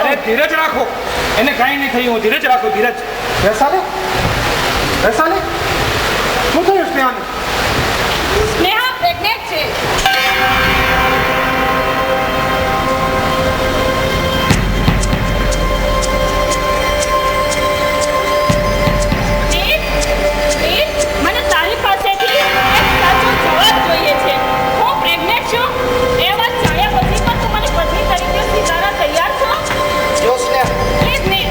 અરે ધીરજ રાખો, એને કાંઈ નહીં થયું. ધીરજ રાખો, ધીરજ. વૈશાલી, વૈશાલી, શું થયું સ્નેહાને? સ્નેહા પ્રેગ્નેન્ટ છે. મને તારી પાસેથી એક સાચો જવાબ જોઈએ છે. હું પ્રેગ્નેન્ટ છું એ વાત જાણ્યા પછી પણ તું મને પત્ની તરીકે સ્વીકારવા તૈયાર છો? જો સ્નેહ, પ્લીઝ નીલ,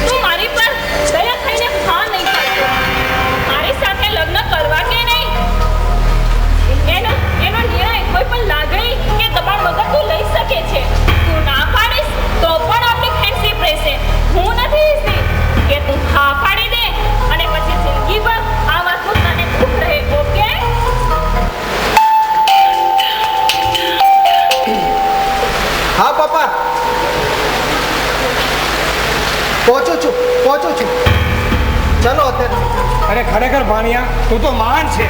તું મારી પર દયા થઈને હા નહીં કરતો. મારી સાથે લગ્ન કરવા કે નહીં એનો નિર્ણય કોઈ પણ લાગણી કે દબાણ વગર તું લઈ શકે છે. તું ના પાડીશ તો પણ આપણી ફ્રેન્ડશિપ રહેશે. હું નથી ઈચ્છતી કે તું હા પાડી દે અને પછી જિંદગીભર આ વાતનું તને દુઃખ રહે. ઓકે? હા પપ્પા, પહોંચું છું. ચલો અત્યારે. અરે ખરેખર ભાણિયા, તું તો મહાન છે.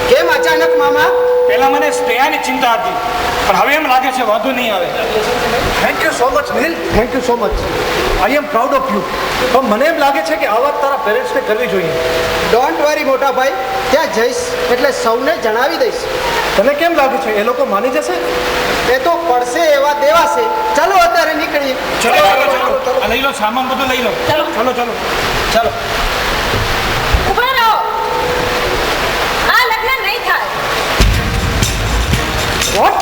કેમ અચાનક મામા? પહેલા મને સ્નેહાની ચિંતા હતી, પણ હવે એમ લાગે છે વાંધો નહીં આવે. Thank you so much Neel, thank you so much. I am proud of you. પણ મને એમ લાગે છે કે આ વાત તારા પેરેન્ટ્સને કરવી જોઈએ. ડોન્ટ વરી મોટા ભાઈ, ત્યાં જઈશ એટલે સૌને જણાવી દઈશ. તને કેમ લાગે છે એ લોકો માની જશે? એ તો પડશે એવા દેવાશે. ચાલો અત્યારે નીકળીએ. ચલો ચલો ચલો, આ લઈ લો સામાન બધું લઈ લો. ચલો. ચલો ચલો. ચાલો. ઊભા રહો. આ લગ્ન નહીં થાય. વોટ?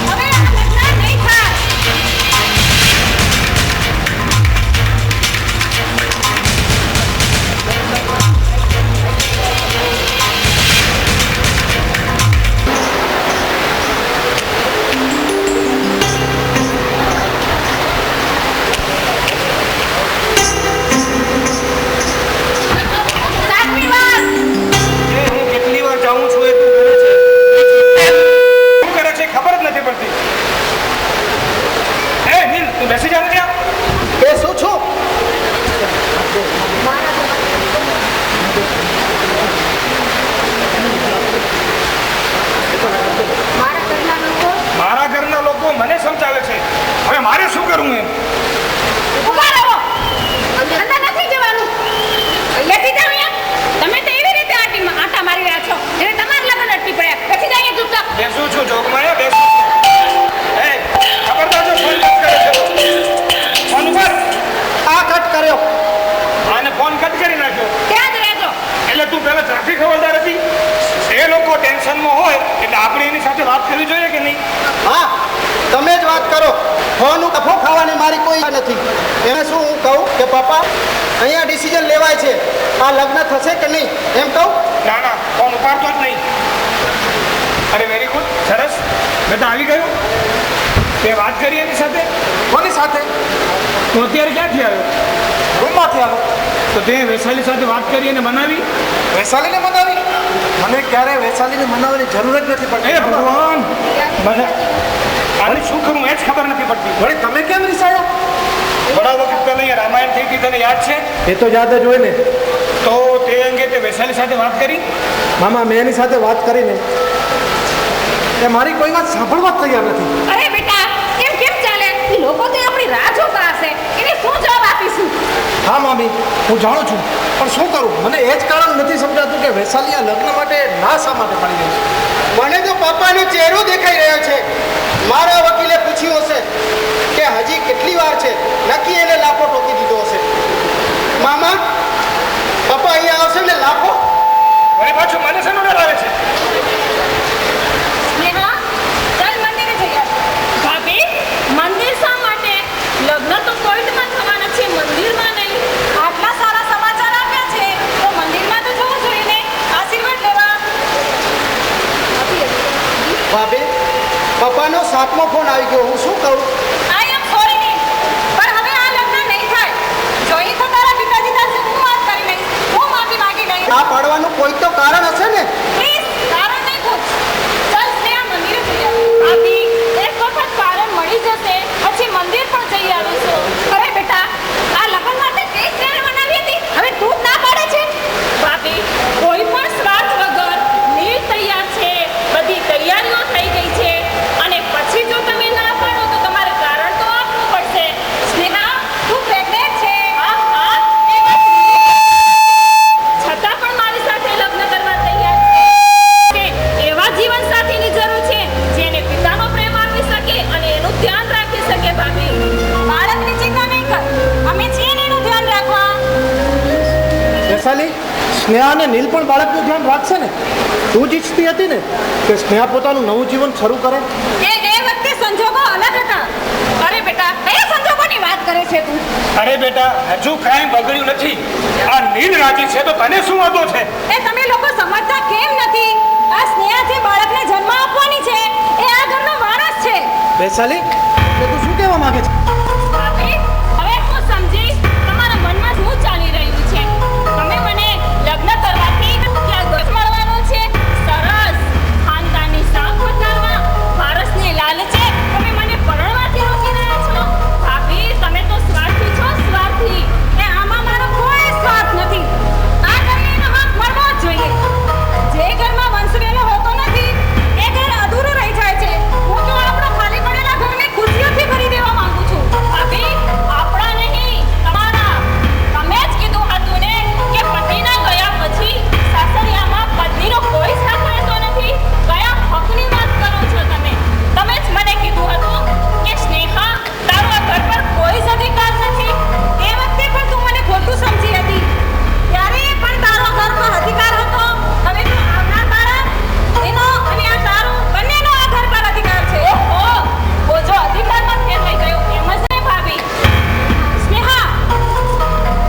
હવે આ લગ્ન નહીં થાય. સાતમી વાર. એ હું કેટલી વાર જાઉં છું એ તું કરે છે. શું કરે છે ખબર જ નથી પડતી. એ નીલ, તું બેસી જા ને ત્યાં. એ શું છું? મારા ઘરના લોકો મને સમજાવે છે. હવે મારે શું કરવું એમ? ઊભા રહો. અંદર નથી જવાનું. અહીંયાથી જાઓ અહીંયા. તમે તો એવી રીતે આટા મારી રહ્યા છો એટલે તમારા લગ્ન અટકી પડ્યા. બેસી જાય અહીંયા ચૂપચાપ. બેસું છું જોગમાયા, બેસું છું. એ ખબરદાર જો ફોન કટ કરે છે. ફોન ઉપર. આ કટ કર્યો. આને ફોન કટ કરી નાખ્યો. ત્યાં જ રહેજો. એટલે તું પહેલા ટ્રાફિક ખબરદાર હતી. એ લોકો ટેન્શનમાં હોય એટલે આપણે એની સાથે વાત કરવી જોઈએ કે નહીં? હા, તમે જ વાત કરો. ફોન કફો ખાવાની મારી કોઈ નથી. એને શું હું કહું કે પપ્પા અહીંયા ડિસિઝન લેવાય છે, આ લગ્ન થશે કે નહીં એમ કહું. ના ના, ફોન ઉપાડતો જ નહીં. અરે વેરી ગુડ, સરસ. બેટા આવી ગયો. તે વાત કરી એની સાથે? કોની સાથે? તો અત્યારે ક્યાંથી આવ્યો? રૂમમાંથી આવ્યો. તો તે વૈશાલી સાથે વાત કરી અને મનાવી? વૈશાલીને મનાવી? મને ક્યારે વૈશાલીને મનાવવાની જરૂર જ નથી એ પડતી. ભગવાન, બધા આને શું કરું એ જ ખબર નથી પડતી. વળી તમે કેમ રિસાયા? ઘણા વખત પહેલા અહીંયા રામાયણ થઈ હતી, તને યાદ છે? એ તો યાદ જ હોય ને. તો તે અંગે તે વૈશાલી સાથે વાત કરી? મામા, મેં એની સાથે વાત કરીને એ મારી કોઈ વાત સાંભળવા જ તૈયાર નથી. અરે બેટા, કેમ ચાલે? એ લોકો તો આપણી રાહ જોતા હશે. એને શું જવાબ આપીશું? હા મામી, હું જાણું છું, પણ શું કરું? મને એ જ કારણ નથી સમજાતું કે વૈશાલી આ લગ્ન માટે ના શા માટે પાડી રહી છે. મને તો પપ્પાનો ચહેરો દેખાઈ રહ્યો છે. મારા વકીલે પૂછ્યું હશે કે હજી કેટલી વાર છે, નક્કી એને લાફો ઠોકી દીધો હશે. મામા, પપ્પા અહીંયા આવશે ને લાફો. વળી પાછું મને શેનો ડર આવે છે? સ્નેહા, ચાલ મંદિરે જઈએ. ભાભી, મંદિર શા માટે? લગ્ન તો કોર્ટમાં થવાના છે, મંદિરમાં નહીં. આટલા સારા સમાચાર આપ્યા છે તો મંદિરમાં તો જવું જોઈએ ને, આશીર્વાદ લેવા. ભાભી, પપ્પાનો 7મો ફોન આવી ગયો. હું શું કહું? આઈ એમ સોરી ની, પણ હવે આ લગ્ન નહીં થાય. જોઈએ તો તારા પિતાજી સાથે હું વાત કરી લઈશ. હું માફી માંગી લઈશ. આ પાડવાનું કોઈ તો કારણ હશે ને. પ્લીઝ, કારણ નહીં પૂછ. ચાલ સ્નેહા, મંદિરે જઈએ. ભાભી, એક વખત કારણ મળી જશે પછી મંદિર પણ જઈ આવીશું. અરે બેટા, આ લગ્ન માટે તે જ તૈયારી બનાવી હતી, હવે તું જ ના પાડે છે. ભાભી, કોઈ પણ સ્વાર્થ વગર નીલ તૈયાર છે, બધી તૈયારીઓ થઈ ગઈ છે અને પછી જો તમે ના પાડો તો તમારે કારણ તો સ્નેહા અને નીલ પણ બાળકનું ધ્યાન રાખશે ને? તું જ ઈચ્છતી હતી ને કે સ્નેહા પોતાનું નવું જીવન શરૂ કરે? એ વખતે સંજોગો અલગ હતા. અરે બેટા, કયા સંજોગોની વાત કરે છે તું? અરે બેટા, હજુ કાંઈ બગડ્યું નથી. આ નીલ રાજી છે તો તને શું વાંધો છે? એ તમે લોકો સમજતા કેમ નથી? આ સ્નેહા જે બાળકને જન્મ આપવાની છે એ આ ઘરનો વારસ છે. વૈશાલી, એટલે તું શું કહેવા માંગે છે? ભાભી, હવે હું સમજી તમારા મનમાં શું ચાલી રહ્યું છે. તમે મને લગ્ન કરવાથી ક્યાં ઘર મળવાનો છે? સરસ ખાનદાની શાખ બતાવવા, વારસની લાલચે તમે મને પરણવાથી રોકી રહ્યા છો. ભાભી, તમે તો સ્વાર્થી છો, સ્વાર્થી. એ આમાં મારો કોઈ સ્વાર્થ નથી. આ ઘરને એનો હક મળવો જ જોઈએ. જે ઘરમાં વંશવેલો હોતો નથી એ ઘર અધૂરું રહી જાય છે. હું તો આપણો ખાલી પડેલા ઘરને ખુશીઓથી ભરી દેવા માંગુ છું. ભાભી, આપણા નહીં, તમારા. તમે જ કીધું હતું ને કે પતિના ગયા પછી સાસરિયામાં પત્નીનો કોઈ સાથ રહેતો નથી. કયા હકની વાત કરો છો તમે? તમે જ મને કીધું હતું કે સ્નેહા, તારો આ ઘર પર કોઈ જ અધિકાર નથી. એ વખતે પણ તું મને ખોટું સમજી હતી. ત્યારે પણ તારો ઘર પર અધિકાર હતો. હવે તું આવનાર બાળક, એનો અને આ તારો બંનેનો આ ઘર પર અધિકાર છે. ઓહો, ઓ જો અધિકારમાં ફેર થઈ ગયો એમ જ ને ભાભી? સ્નેહા,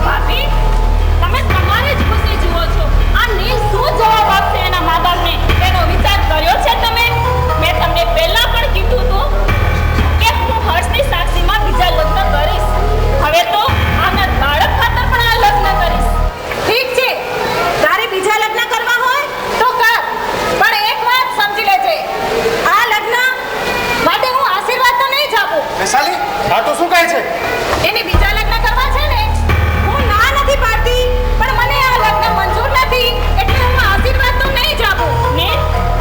ભાભી, તમે તમારી જ ખુશી જુઓ છો. આ નીલ શું જવાબ આપશે એના મા બાપને તેનો વિચાર કર્યો છે તમે? મેં તમને પહેલા પણ કીધું હતું કે હું હર્ષની સાક્ષીમાં બીજા લગ્ન કરીશ. હવે તો આના બાળક ખાતર પણ આ લગ્ન કરીશ. ઠીક છે, તારે બીજા લગ્ન કરવા હોય તો કર, પણ એક વાત સમજી લેજે, આ લગ્ન માટે હું આશીર્વાદ તો નહીં જ આપું. વૈશાલી, આ તો શું કહે છે? એને બીજા લગ્ન કરવા છે ને, હું ના નથી પાડતી, પણ મને આ લગ્ન મંજૂર નથી, એટલે હું આશીર્વાદ તો નહીં જ આપું. ને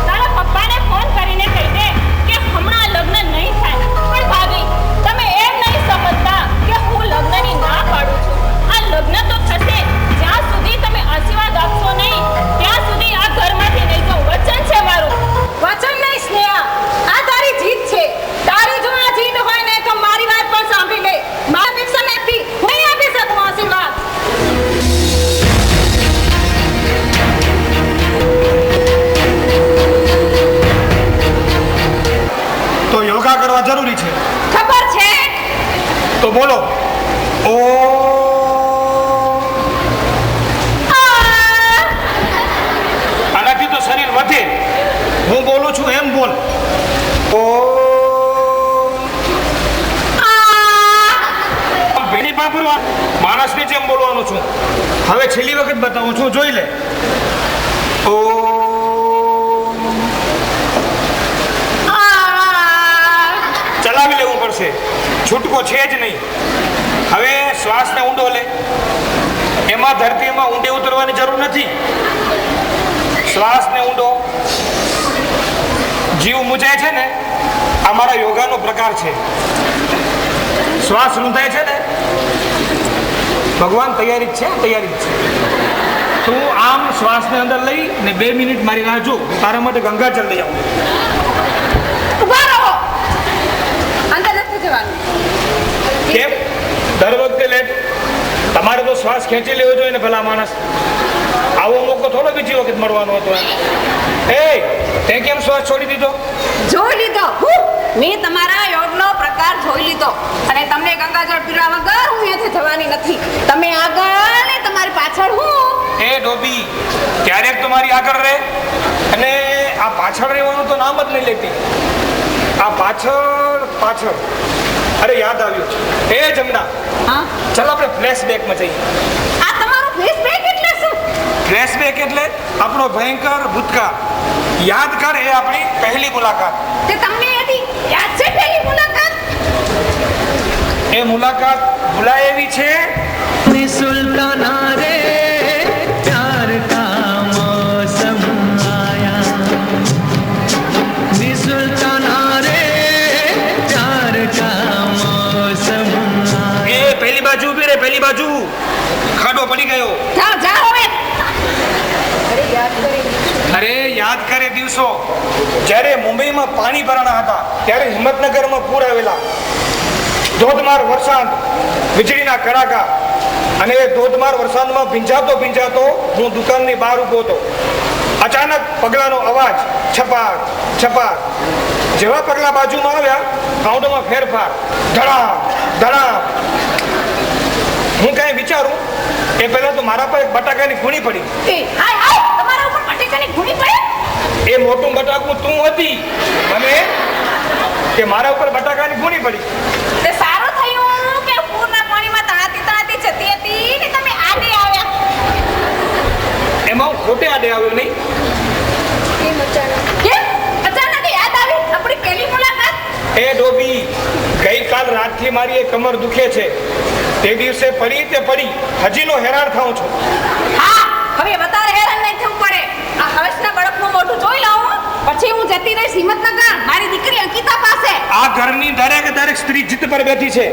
તારા પપ્પાને ફોન કરીને કહી દે કે હમણાં લગ્ન નહીં થાય. પણ ભાભી, તમે એમ નહીં સમજતા કે હું લગ્નની ના પાડું છું. આ લગ્ન તો થશે જ્યાં સુધી તમે આશીર્વાદ આપશો નહીં, ત્યાં સુધી આ ઘરમાંથી નહીં જાઉં. વચન છે મારું. વચન નહીં સ્નેહા, આ તારી જીત છે. તારી જો આ જીત હોય ને તો મારી વાત પણ સાંભળી લે. મારા અપેક્ષા નથી, હું નહીં આપી શકું આશીર્વાદ. તો યોગા કરવા જરૂરી છે. ખબર છે? તો બોલો. ઓ આનાથી તો શરીર વધે. હું બોલું છું એમ બોલ. ઓ ભેણી પાપરવા માણસની જેમ બોલવાનું છું. હવે છેલ્લી વખત બતાવું છું, જોઈ લે. ઓ ચલાવી લેવું પડશે, છૂટકો છે જ નહીં. હવે શ્વાસને ઊંડો લે. એમાં ધરતીમાં ઊંડે ઉતરવાની જરૂર નથી. શ્વાસને ઊંડો. જીવ મૂંઝાય છે ને, આ મારા યોગાનો પ્રકાર છે. શ્વાસ રૂંધાય છે ને, ભગવાન તૈયારી જ છે, તૈયારી જ છે. તું આમ શ્વાસને અંદર લઈ ને 2 મિનિટ મારી રાહ જો. તારા માટે ગંગાજળ લઈ આવું. ઊભા રહો. અંદર નથી જવાનું. કેમ દર વખતે લેટ? તમારે તો શ્વાસ ખેંચી લેવો જોઈએ ને ભલા માણસ. આવો મોકો થોડો બીજી વખત મળવાનો હતો. એ તે કેમ શ્વાસ છોડી દીધો? જોઈ લીધો. મેં તમારા યોગનો પ્રકાર જોઈ લીધો અને તમને ગંગાજળ પીવા વગર હું અહીંયાથી જવાની નથી. તમે આગળ ને તમારી પાછળ હું. એ ડોબી, ક્યારેક તમારી આગળ રહે અને આ પાછળ રહેવાનું તો નામ જ નહીં લેતી. આ પાછળ પાછળ. અરે યાદ આવ્યું, એ જમના, હા, ચાલ આપણે ફ્લેશબેકમાં જઈએ. આ તમારો ફ્લેશબેક એટલે શું? ફ્લેશબેક એટલે આપણો ભયંકર ભૂતકાળ યાદ કર. એ આપણી પહેલી મુલાકાત. તે તમને એની યાદ છે પહેલી મુલાકાત? એ મુલાકાત ભૂલાય એવી છે. सुल्ताना रे प्यार का मौसम आया सुल्ताना रे प्यार का मौसम એ પહેલી બાજુ ઉભી રે, પહેલી બાજુ. ખાડો પડી ગયો. જાઓ જાઓ હવે. અરે યાદ કરે દિવસો જ્યારે મુંબઈમાં પાણી ભરાણા હતા, ત્યારે હિંમતનગરમાં પૂર આવેલા, ધોધમાર વરસાદ, વીજળીના કડાકા. અને એ ધોધમાર વરસાદમાં ભીંજાતો હું દુકાનની બહાર ઊભો હતો. અચાનક પગલાંનો અવાજ, છપાક છપાક. જેવા પગલાં બાજુમાં આવ્યા, સાઉન્ડમાં ફેરફાર, ધડામ ધડામ. હું કાંઈ વિચારું એ પહેલા તો મારા પર એક બટાકાની ખૂણી પડી. એ હાય હાય તમારા ઉપર બટેકાની ઘૂણી પડે. એ મોટું બટાકું તું હતી મને કે મારા ઉપર બટાકાની ખૂણી પડી. તે સારું થયું કે પૂરના પાણીમાં તણાતી જતી હતી ને તમે આડે આવ્યા. એમાં હું ખોટે આડે આવ્યો નહીં. કેમ અચાનક યાદ આવી આપણી પહેલી મુલાકાત? એ ડોબી, ગઈકાલ રાતથી મારી એ કમર દુખે છે. તે દિવસે પડી હજીનો હેરાન થાઉં છું. હા, હવે વધારે હેરાન નહીં થવું પડે. આ હર્ષના બળપનું મોઢું જોઈ લઉં પછી હું જતી રહીશ હિંમતનગર મારી દીકરી અંકિતા પાસે. આ ઘરની દરેક સ્ત્રી જીત પર બેઠી છે.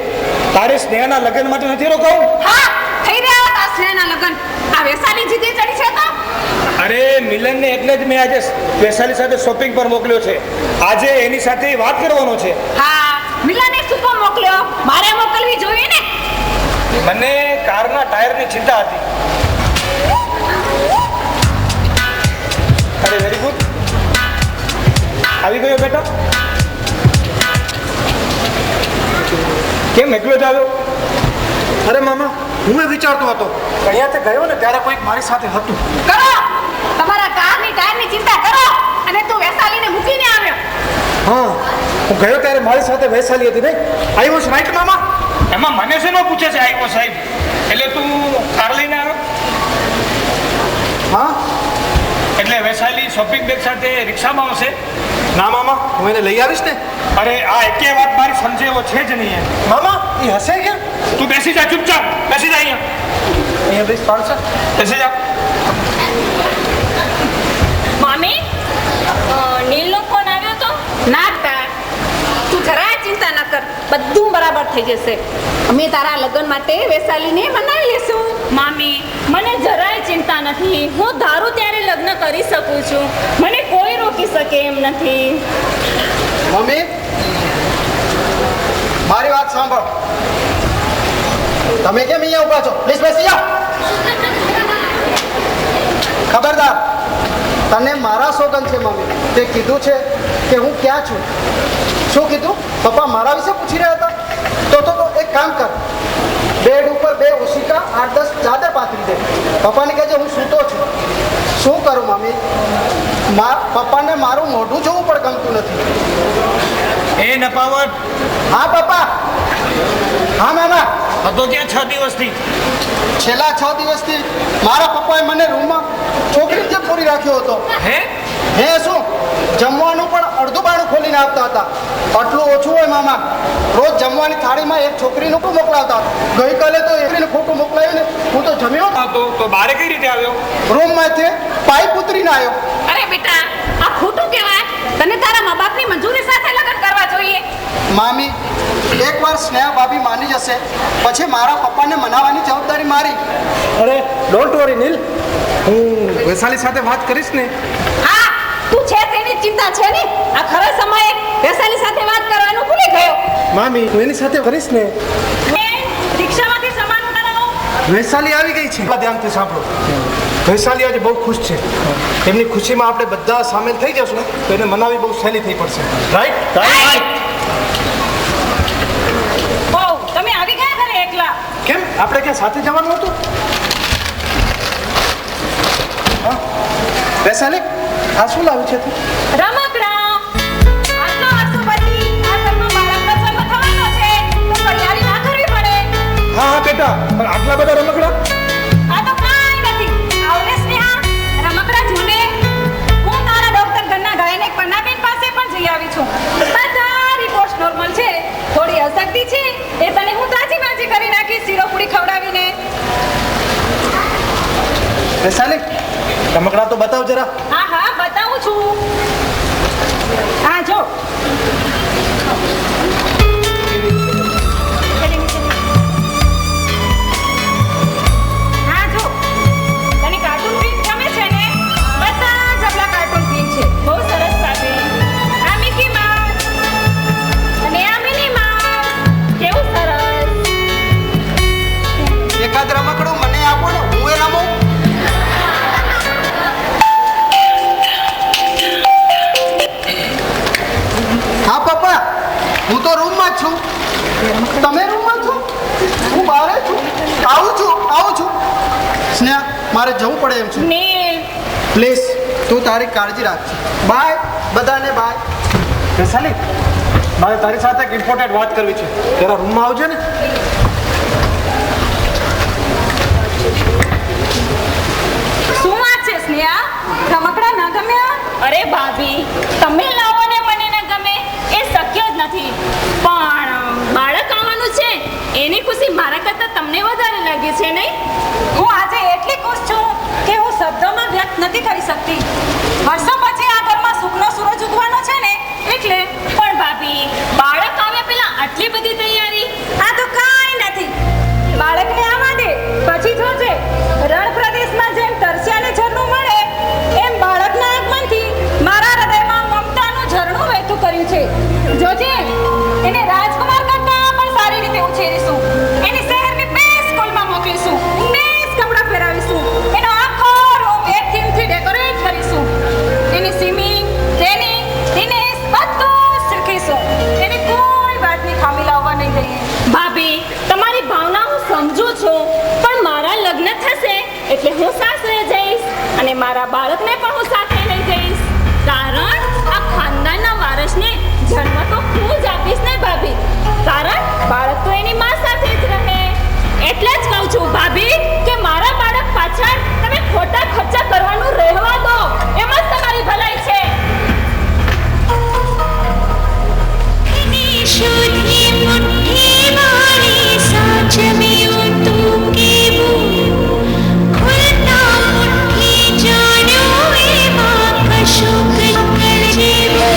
તારે સ્નેહના લગ્ન માટે નથી રોકાવું? હા, થઈ રહ્યા હતા સ્નેહના લગ્ન. આ વેસાલી જીતે ચડી છે તો અરે મિલનને એટલે જ મેં આજે વૈશાલી સાથે શોપિંગ પર મોકલ્યો છે. આજે એની સાથે વાત કરવાનો છે. હા, મિલાને શું કામ મોકલ્યો? મારે મોકલવી જોઈએ ને. મને કારના ટાયરની ચિંતા હતી. અરે વેરી ગુડ. આવી ગયો બેટા? કેમ એકલો જ આવ્યો? અરે મામા, હું એ વિચારતો હતો અહીંયાથી ગયો ને ત્યારે કોઈક મારી સાથે હતું. કરો તમારા કારની ટાયરની ચિંતા કરો અને તું વેસાલીને મૂકીને આવ્યો. હા, હું ગયો ત્યારે મારી સાથે વૈશાલી હતી નહીં. આઈ વોઝ રાઈટ મામા. એમાં મને છે ન પૂછે છે આવ્યો સાહેબ? એટલે તું કાર લઈને આવ્યો? હા. એટલે વૈશાલી શોપિંગ બેગ સાથે રિક્ષામાં આવશે? ના મામા, હું એને લઈ આવીશ ને. અરે આ એકે વાત મારી સમજે એવો છે જ નહીં. મામા, એ હશે કેમ? તું બેસી જા, ચૂપચાપ બેસી જા. અહીંયા બેસ પાડશે. બેસી જા. મામી, નીલનો ફોન આવ્યો તો? ના તા, તું જરાય ચિંતા ન કર, બધું બરાબર થઈ જશે. અમે તારા લગ્ન માટે વૈશાલીને મનાવી લેશું. મામી, મને જરાય ચિંતા નથી. હું ધારું ત્યારે લગ્ન કરી શકું છું. મને કોઈ રોકી શકે એમ નથી. મમ્મી, મારી વાત સાંભળ. તમે કેમ અહીંયા ઊભા છો? પ્લીઝ બેસી જાઓ. ખબરદાર, તને મારા સોગંદ છે મમ્મી. તે કીધું છે કે હું ક્યાં છું. શું કીધું? પપ્પા મારા વિશે પૂછી રહ્યા હતા? તો એક કામ કર, બેડ ઉપર 2 ઓશિકા 8-10 ચાદર પાથરી દે. પપ્પાને કહેજે હું સૂતો છું. શું કરું મમ્મી? પપ્પાને મારું મોઢું જોવું પણ ગમતું નથી. એ નપાવટ. હા પપ્પા. હા મામા. હતો ક્યાં 6 દિવસથી? છેલ્લા 6 દિવસથી મારા પપ્પાએ મને રૂમમાં છોકરી જેમ પૂરી રાખ્યો હતો. હે શું, જમવાનું પણ અડધું બાણું ખોલીને આપતા હતા. આટલું ઓછું હોય મામા. રોજ જમવાની થાળીમાં એક છોકરીનું પણ મોકલાવતા. ગઈકાલે તો એકને ખોટું મોકલાયું ને હું તો જમ્યો તો બારે કઈ રીતે આવ્યો? રૂમમાંથી પાઇપ ઉતરીને આવ્યો. અરે બેટા, આ ખોટું કહેવાય. તને તારા મા બાપની મંજૂરી સાથે લગ્ન કરવા જોઈએ. મામી, એકવાર સ્નેહા ભાભી માની જશે પછી મારા પપ્પાને મનાવવાની જવાબદારી મારી. અરે ડોન્ટ વરી નીલ, હું વૈશાલી સાથે વાત કરીશ ને. હા, તું છે તેની ચિંતા છે ને. આ ખરા સમયે વૈશાલી સાથે વાત કરવાનું ભૂલી ગયો. મામી, હું એની સાથે કરીશ ને. રિક્ષામાંથી સામાન ઉતારો. વૈશાલી આવી ગઈ છે. ધ્યાનથી સાંભળો. વૈશાલી આજે બહુ ખુશ છે. એમની ખુશીમાં આપણે બધા સામેલ થઈ જશું તો એને મનાવી બહુ સહેલી થઈ પડશે. રાઈટ? રાઈટ. ઓ, તમે આવી ગયા ઘરે એકલા? કેમ, આપણે ક્યાં સાથે જવાનું હતું? હા, વૈશાલી, આ શું લાવ્યું છે તું? રમકડા. આટલા વર્ષો પછી આ ઘરમાં બાળકનો જન્મ થવાનો છે તો તૈયારી ના કરવી પડે. હા બેટા, પણ આટલા બધા રમકડા? આ તો કાંઈ નથી. આવને સ્નેહા, રમકડા જોને. હું તારા ડોક્ટર ગન્ના ગાયનેક પન્નાબેન પાસે પણ જઈ આવી છું. બધા રિપોર્ટ્સ નોર્મલ છે. થોડી અશક્તિ છે એ તને હું તાજી માજી કરી નાખીશ શીરો પૂરી ખવડાવીને. વૈશાલી, રમકડા તો બતાવ જરા. હા હા, બતાવું છું. હા જો. હા જો. તને કાર્ટૂન ફિલ્મ ગમે છે ને? બધા જબલા કાર્ટૂન ફિલ્મ છે. બહુ સરસ સાથે. આ મિકી માઉસ અને આ મિની માઉસ. કેવું સરસ. એકાદ રમકડું હા પપ્પા, હું તો રૂમમાં જ છું. તમે રૂમમાં છો? હું બહાર જ છું. આવું છું. સ્નેહા, મારે જવું પડે એમ છે. નીલ, પ્લીઝ તું તારી કાળજી રાખજે. બાય બધાને, બાય. વૈશાલી, મારે તારી સાથે એક ઇમ્પોર્ટન્ટ વાત કરવી છે. તેરા રૂમમાં આવજે ને. શું વાત છે સ્નેહા? રમકડા ના ગમ્યા? અરે ભાભી, તમે લાવો ને મને ના ગમે એ શક્ય જ નથી. પણ બાળક આવવાનું છે એની ખુશી મારા કરતાં તમને વધારે લાગે છે નહીં? હું આજે એટલી ખુશ છું કે હું શબ્દોમાં વ્યક્ત નથી કરી શકતી. વર્ષો પછી આ ઘરમાં સુખનો સૂરજ ઉગવાનો છે ને એટલે. પણ ભાભી, બાળક આવે પેલા આટલી બધી તૈયારી? આ તો કાંઈ નથી. બાળકને આવવા દે પછી જોજે. રણ પ્રદેશમાં જેમ તરસ્યાને ઝરણું મળે એમ બાળકના આગમનથી મારા હૃદયમાં મમતાનું ઝરણું વહેતું કર્યું છે. જોજે, એને રાજકુમાર કરતાં પણ સારી રીતે ઉછેરીશું. એને શહેરની બેસ્ટ સ્કૂલમાં મોકલીશું. બેસ્ટ કપડાં પહેરાવીશું. એનો આખો રૂમ એક થીમથી ડેકોરેટ કરીશું. એની સ્વિમિંગ, ટ્રેનિંગ, ટેનિસ બધું જ શીખીશું. એને કોઈ વાતની ખામી લાવવા નહીં દઈએ. ભાભી, તમારી ભાવના હું સમજુ છું, પણ મારા લગ્ન થશે એટલે હું સાસરે જઈશ અને મારા બાળકને પણ હું સાથે લઈ જઈશ. કારણ આ ખાનદાનના વારસને જન્મ તો હું જ આપીશ ને ભાભી. કારણ બાળક તો એની માં સાથે જ રહે. એટલે જ કહું છું ભાભી કે મારા બાળક પાછળ તમે ખોટા ખર્ચા કરવાનું રહેવા દો. એમ જ તમારી ભલાઈ છે. शुद्धि मुट्ठी मारी साँच में यूं तू केवू खुलता मुट्ठी जान्यो एમાં કશુંક કરજેવું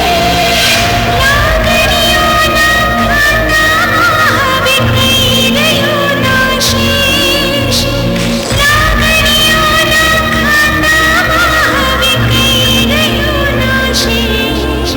લાગણીઓના ખાતામાં હવે કઈ રહ્યો નાશીશ લાગણીઓના ખાતામાં હવે કઈ રહ્યો નાશીશ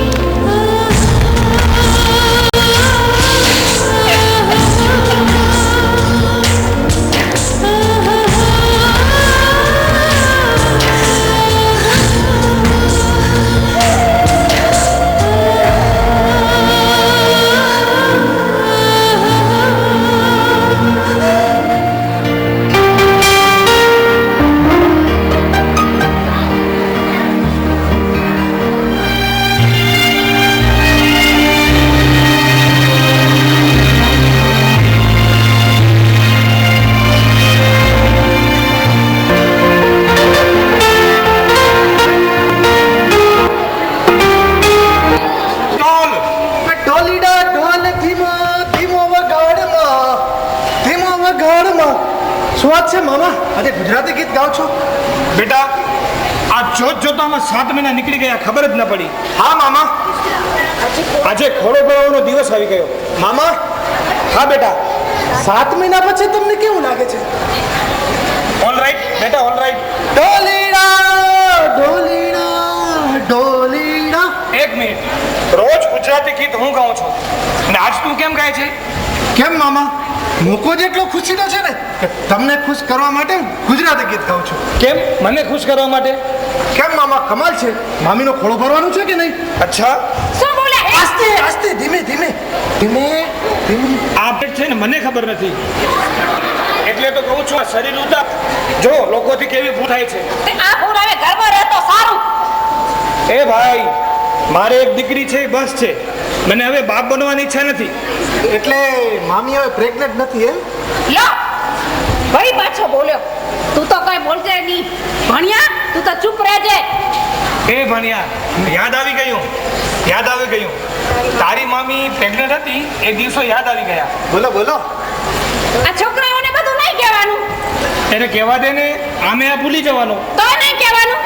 ઢોલીડા ઢોલ ધીમો ધીમો વગાડમાં. શું વાત છે મામા? આજે ગુજરાતી ગીત ગાવ છો? બેટા, આ જોતામાં 7 મહિના નીકળી ગયા, ખબર જ ન પડી. હા મામા. આજે ખોળો ભરવાનો દિવસ આવી ગયો. મામા, હા બેટા. 7 મહિના પછી તમને કેવું લાગે છે? ઓલ રાઈટ બેટા, ઓલ રાઈટ. ઢોલીડા. એક મિનિટ. રોજ ગુજરાતી ગીત હું ગાઉં છું અને આજ તું કેમ ગાય છે? કેમ મામા? મોકો જેટલો ખુશીનો છે ને કે તમને ખુશ કરવા માટે ગુજરાતી ગીત ગાઉં છું. કેમ? મને ખુશ કરવા માટે? કેમ મામા, કમાલ છે. મામીનો ખોળો ભરવાનું છે કે નહીં? અચ્છા, શું બોલ્યા? આસ્તે ધીમે. આ પેટ છે ને મને ખબર નથી એટલે તો કહું છું. આ શરીર ઉતાર જો લોકોથી કેવી ભૂલ થાય છે. આ પુરાવે ઘરમાં રહેતો સારું. એ ભાઈ, મારે એક દીકરી છે, બસ છે. મને હવે બાપ બનવાની ઈચ્છા નથી. એટલે મામી હવે પ્રેગ્નેન્ટ નથી એમ? લો, ભાઈ પાછો બોલ્યો. તું તો કઈ બોલજે નહીં. ભણ્યા, તું તો ચૂપ રહેજે. એ ભણ્યા, યાદ આવી ગયું. તારી મામી પ્રેગ્નેન્ટ હતી એ દિવસો યાદ આવી ગયા. બોલો. આ છોકરાઓને બધું નહીં કહેવાનું. એને કહેવા દે ને, આમે આ ભૂલી જવાનું. તો નહીં કહેવાનું.